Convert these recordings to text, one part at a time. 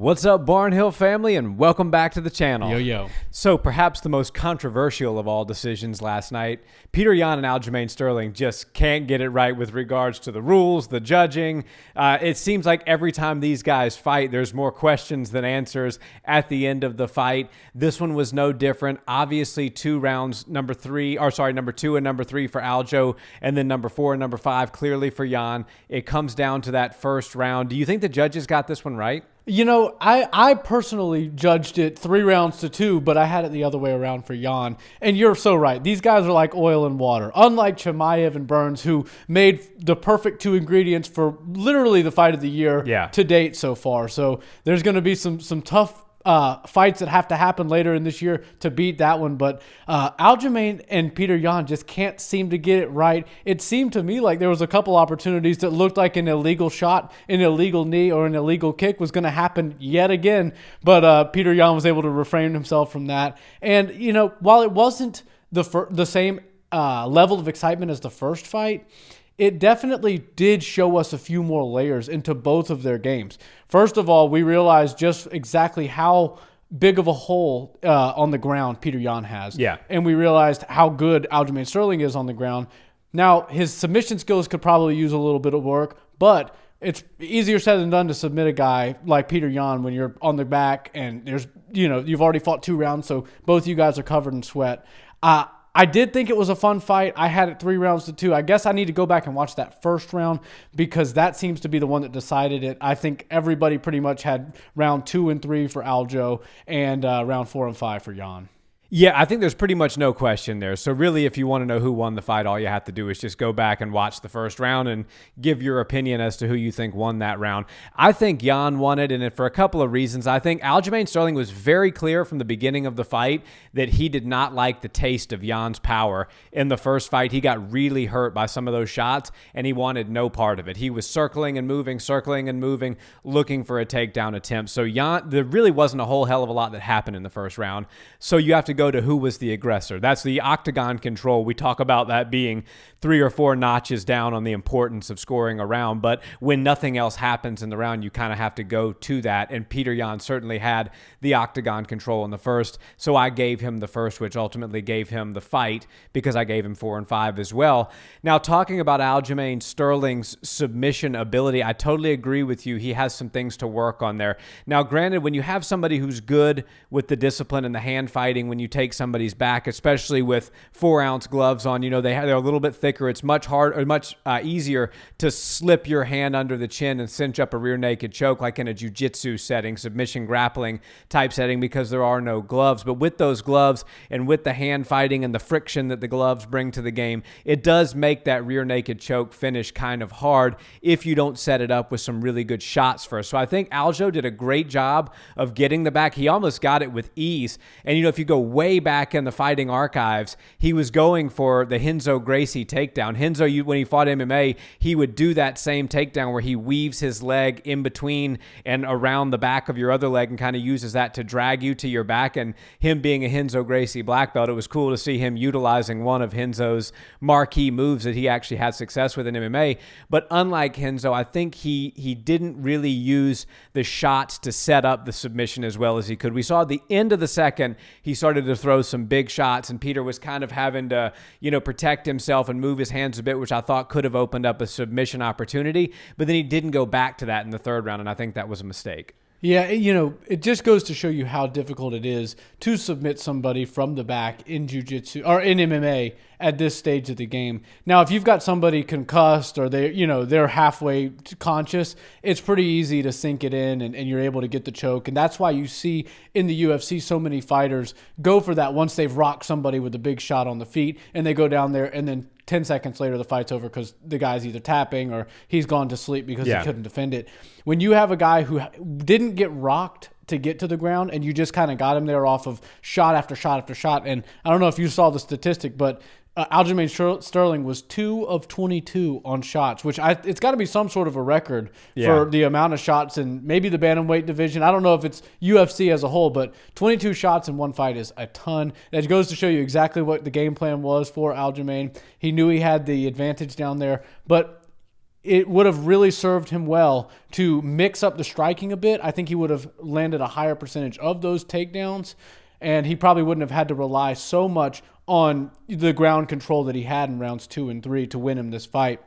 What's up, Barnhill family, and welcome back to the channel. Yo. So perhaps the most controversial of all decisions last night, Petr Yan and Aljamain Sterling just can't get it right with regards to the rules, the judging. It seems like every time these guys fight, there's more questions than answers at the end of the fight. This one was no different. Obviously, two rounds, number two and number three for Aljo, and then number 4 and number 5 clearly for Yan. It comes down to that first round. Do you think the judges got this one right? You know, I personally judged it 3 rounds to 2, but I had it the other way around for Yan. And you're so right. These guys are like oil and water. Unlike Chimaev and Burns, who made the perfect 2 ingredients for literally the fight of the year to date so far. So there's going to be some tough fights that have to happen later in this year to beat that one. But Aljamain and Petr Yan just can't seem to get it right. It seemed to me like there was a couple opportunities that looked like an illegal shot, an illegal knee, or an illegal kick was going to happen yet again. But Petr Yan was able to refrain himself from that. And, you know, while it wasn't the same level of excitement as the first fight, it definitely did show us a few more layers into both of their games. First of all, we realized just exactly how big of a hole on the ground Petr Yan has. Yeah. And we realized how good Aljamain Sterling is on the ground. Now, his submission skills could probably use a little bit of work, but it's easier said than done to submit a guy like Petr Yan when you're on the back and you've already fought 2 rounds, so both you guys are covered in sweat. I did think it was a fun fight. I had it 3 rounds to 2. I guess I need to go back and watch that first round because that seems to be the one that decided it. I think everybody pretty much had round 2 and 3 for Aljo and round 4 and 5 for Yan. Yeah, I think there's pretty much no question there. So really, if you want to know who won the fight, all you have to do is just go back and watch the first round and give your opinion as to who you think won that round. I think Yan won it, and for a couple of reasons. I think Aljamain Sterling was very clear from the beginning of the fight that he did not like the taste of Yan's power in the first fight. He got really hurt by some of those shots, and he wanted no part of it. He was circling and moving, looking for a takedown attempt. So Yan, there really wasn't a whole hell of a lot that happened in the first round. So you have to go to who was the aggressor. That's the octagon control. We talk about that being 3 or 4 notches down on the importance of scoring a round, but when nothing else happens in the round, you kind of have to go to that, and Petr Yan certainly had the octagon control in the first, so I gave him the first, which ultimately gave him the fight because I gave him 4 and 5 as well. Now, talking about Aljamain Sterling's submission ability, I totally agree with you. He has some things to work on there. Now, granted, when you have somebody who's good with the discipline and the hand fighting, when you take somebody's back, especially with 4-ounce gloves on, they're a little bit thicker. It's much easier to slip your hand under the chin and cinch up a rear naked choke like in a jiu-jitsu setting, submission grappling type setting, because there are no gloves. But with those gloves and with the hand fighting and the friction that the gloves bring to the game, it does make that rear naked choke finish kind of hard if you don't set it up with some really good shots first. So I think Aljo did a great job of getting the back. He almost got it with ease. And, if you go way back in the fighting archives, he was going for the Renzo Gracie takedown. Renzo, when he fought MMA, he would do that same takedown where he weaves his leg in between and around the back of your other leg and kind of uses that to drag you to your back. And him being a Renzo Gracie black belt, it was cool to see him utilizing one of Renzo's marquee moves that he actually had success with in MMA. But unlike Renzo, I think he didn't really use the shots to set up the submission as well as he could. We saw at the end of the second, he started to throw some big shots, and Petr was kind of having to, protect himself and move his hands a bit, which I thought could have opened up a submission opportunity. But then he didn't go back to that in the third round, and I think that was a mistake. Yeah, it just goes to show you how difficult it is to submit somebody from the back in jiu-jitsu or in MMA at this stage of the game. Now, if you've got somebody concussed or they're halfway conscious, it's pretty easy to sink it in and you're able to get the choke. And that's why you see in the UFC so many fighters go for that once they've rocked somebody with a big shot on the feet, and they go down there and then 10 seconds later, the fight's over because the guy's either tapping or he's gone to sleep because he couldn't defend it. When you have a guy who didn't get rocked to get to the ground and you just kind of got him there off of shot after shot after shot, and I don't know if you saw the statistic, but Aljamain Sterling was 2 of 22 on shots, which it's got to be some sort of a record for the amount of shots in maybe the bantamweight division. I don't know if it's UFC as a whole, but 22 shots in one fight is a ton. That goes to show you exactly what the game plan was for Aljamain. He knew he had the advantage down there, but it would have really served him well to mix up the striking a bit. I think he would have landed a higher percentage of those takedowns, and he probably wouldn't have had to rely so much on the ground control that he had in rounds 2 and 3 to win him this fight,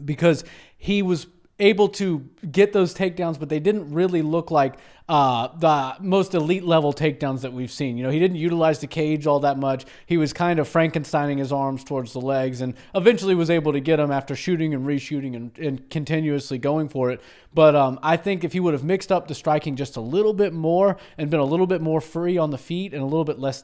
because he was able to get those takedowns, but they didn't really look like the most elite level takedowns that we've seen. He didn't utilize the cage all that much. He was kind of Frankensteining his arms towards the legs, and eventually was able to get him after shooting and reshooting and continuously going for it. But I think if he would have mixed up the striking just a little bit more and been a little bit more free on the feet and a little bit less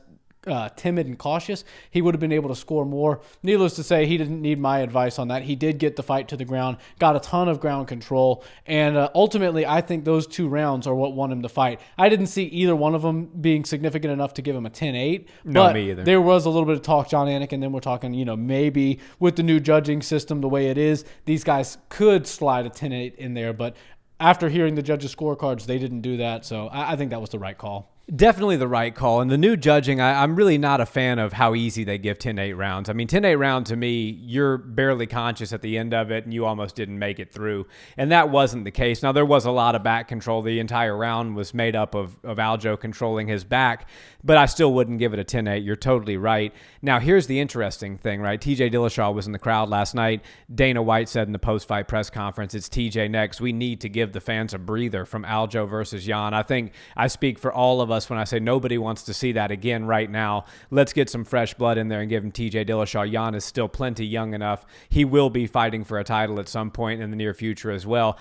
timid and cautious, he would have been able to score more. Needless to say, he didn't need my advice on that. He did get the fight to the ground, got a ton of ground control, and ultimately I think those 2 rounds are what won him the fight. I didn't see either one of them being significant enough to give him a 10-8. No, me either. There was a little bit of talk, John Anik, and then we're talking, maybe with the new judging system the way it is, these guys could slide a 10-8 in there, but after hearing the judges' scorecards, they didn't do that, so I think that was the right call. Definitely the right call. And the new judging, I'm really not a fan of how easy they give 10-8 rounds. I mean, 10-8 round to me, you're barely conscious at the end of it and you almost didn't make it through. And that wasn't the case. Now, there was a lot of back control. The entire round was made up of Aljo controlling his back, but I still wouldn't give it a 10-8. You're totally right. Now, here's the interesting thing, right? TJ Dillashaw was in the crowd last night. Dana White said in the post-fight press conference, it's TJ next. We need to give the fans a breather from Aljo versus Yan. I think I speak for all of us when I say nobody wants to see that again right now. Let's get some fresh blood in there and give him TJ Dillashaw. Yan is still plenty young enough. He will be fighting for a title at some point in the near future as well.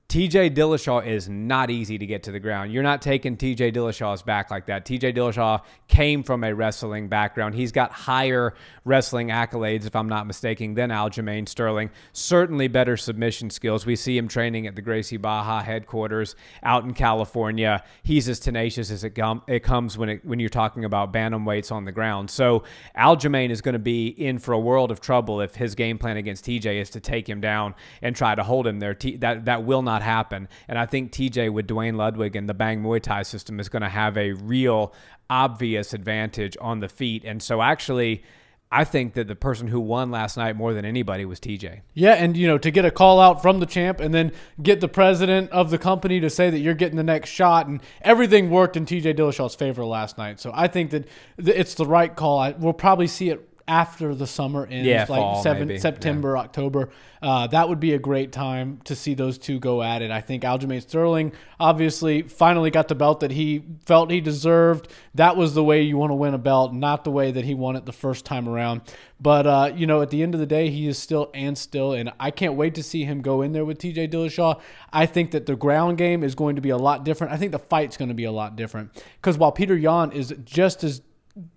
TJ Dillashaw is not easy to get to the ground. You're not taking TJ Dillashaw's back like that. TJ Dillashaw came from a wrestling background. He's got higher wrestling accolades, if I'm not mistaken, than Aljamain Sterling. Certainly better submission skills. We see him training at the Gracie Barra headquarters out in California. He's as tenacious as it comes when you're talking about bantamweights on the ground. So Aljamain is going to be in for a world of trouble if his game plan against TJ is to take him down and try to hold him there. That will not happen. And I think TJ with Dwayne Ludwig and the Bang Muay Thai system is going to have a real obvious advantage on the feet. And so actually, I think that the person who won last night more than anybody was TJ. Yeah, and to get a call out from the champ and then get the president of the company to say that you're getting the next shot, and everything worked in TJ Dillashaw's favor last night. So I think that it's the right call. We'll probably see it after the summer ends, fall, September, yeah. October. That would be a great time to see those two go at it. I think Aljamain Sterling obviously finally got the belt that he felt he deserved. That was the way you want to win a belt, not the way that he won it the first time around. But, at the end of the day, he is still, and I can't wait to see him go in there with TJ Dillashaw. I think that the ground game is going to be a lot different. I think the fight's going to be a lot different, because while Petr Yan is just as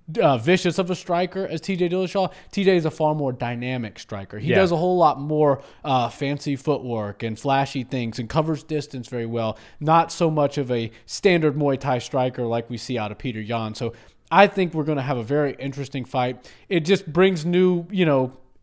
vicious of a striker as TJ Dillashaw, TJ is a far more dynamic striker. He does a whole lot more fancy footwork and flashy things and covers distance very well. Not so much of a standard Muay Thai striker like we see out of Petr Yan. So I think we're going to have a very interesting fight. It just brings new,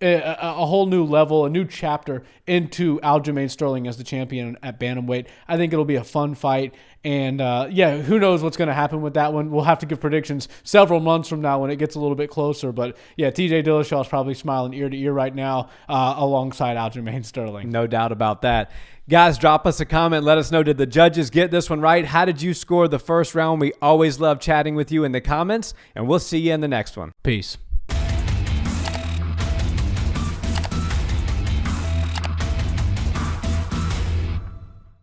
a whole new level, a new chapter into Aljamain Sterling as the champion at bantamweight. I think it'll be a fun fight. And, who knows what's going to happen with that one. We'll have to give predictions several months from now when it gets a little bit closer. But, TJ Dillashaw is probably smiling ear to ear right now alongside Aljamain Sterling. No doubt about that. Guys, drop us a comment. Let us know, did the judges get this one right? How did you score the first round? We always love chatting with you in the comments, and we'll see you in the next one. Peace.